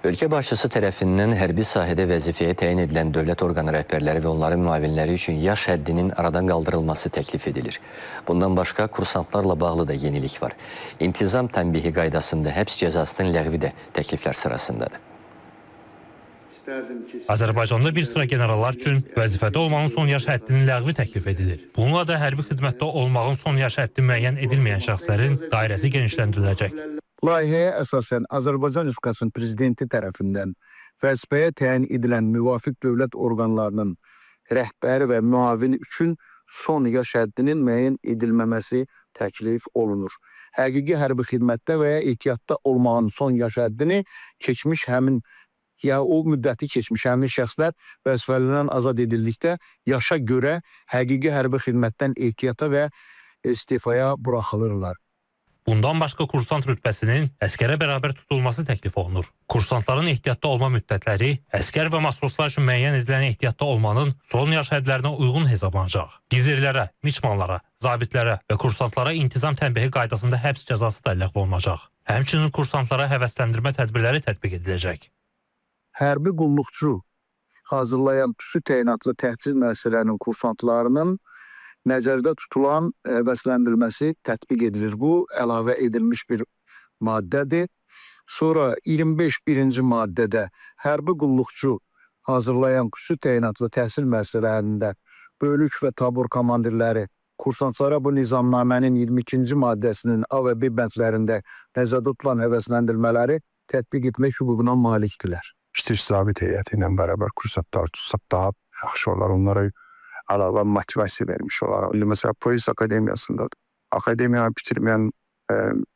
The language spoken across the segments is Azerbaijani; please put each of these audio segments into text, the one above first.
Ölkə başçısı tərəfindən hərbi sahədə vəzifəyə təyin edilən dövlət orqanı rəhbərləri və onların müavinləri üçün yaş həddinin aradan qaldırılması təklif edilir. Bundan başqa kursantlarla bağlı da yenilik var. İntizam tənbihi qaydasında həbs cəzasının ləğvi də təkliflər sırasındadır. Azərbaycanda bir sıra generallar üçün vəzifədə olmanın son yaş həddinin ləğvi təklif edilir. Bununla da hərbi xidmətdə olmağın son yaş həddi müəyyən edilməyən şəxslərin dairəsi genişləndiriləcək. Layihəyə əsasən Azərbaycan Respublikasının prezidenti tərəfindən vəzifəyə təyin edilən müvafiq dövlət orqanlarının rəhbəri və müavini üçün son yaş həddinin müəyyən edilməməsi təklif olunur. Həqiqi hərbi xidmətdə və ya ehtiyatda olmağın son yaş həddini keçmiş həmin o müddəti keçmiş həmin şəxslər vəzifələrindən azad edildikdə yaşa görə həqiqi hərbi xidmətdən ehtiyata və istifaya buraxılırlar. Bundan başqa kursant rütbəsinin əskərə bərabər tutulması təklif olunur. Kursantların ehtiyatda olma müddətləri əskər və matroslar üçün müəyyən edilən ehtiyatda olmanın son yaş hədlərinə uyğun hesablanacaq. Gizirlərə, miçmanlara, zabitlərə və kursantlara intizam tənbihi qaydasında həbs cəzası da ləğv olunacaq. Həmçinin kursantlara həvəsləndirmə tədbirləri tətbiq ediləcək. Hərbi qulluqçu hazırlayan xüsusi təyinatlı təhsil müəssisələrinin kursantlarının nəzərdə tutulan həvəsləndirilməsi tətbiq edilir. Bu, əlavə edilmiş bir maddədir. Sonra 25-1-ci maddədə hərbi qulluqçu hazırlayan xüsusi təyinatlı təhsil müəssisələrində bölük və tabur komandirləri kursantlara bu nizamnamənin 22-ci maddəsinin A və B bəndlərində nəzərdə tutulan həvəsləndirmələri tətbiq etmək hüququna malikdirlər. Kiçik zabit heyəti ilə bərabər kursantlar tutsaq daha yaxşı olar. Onlara əlavə motivasiya vermiş olar. Məsələn, polis akademiyasındadır. Akademiyanı bitirməyən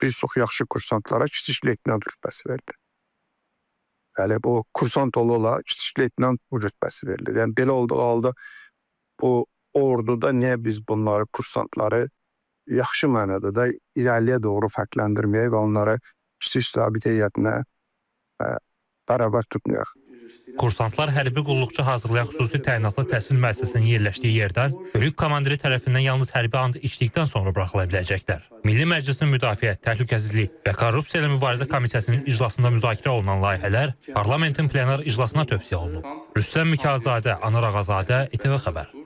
bir çox yaxşı kursantlara kiçik leytenant rütbəsi verilir. Yəni, bu kursant olurlar, kiçik leytenant rütbəsi verilir. Yəni, belə olduğu halda bu orduda niyə biz bunları, kursantları yaxşı mənada da irəliyə doğru fərqləndirməyək və onları kiçik zabit heyətinə bərabər tutmayaq. Kursantlar hərbi qulluqçu hazırlayan xüsusi təyinatlı təhsil müəssisəsinin yerləşdiyi yerdən bölük komandiri tərəfindən yalnız hərbi and içdikdən sonra buraxıla biləcəklər. Milli Məclisin Müdafiə, Təhlükəsizlik və Korrupsiya ilə Mübarizə Komitəsinin iclasında müzakirə olunan layihələr parlamentin plenar iclasına tövsiyə olunub. Rüstəm Mikayılzadə, Anar Ağazadə, İTV Xəbər.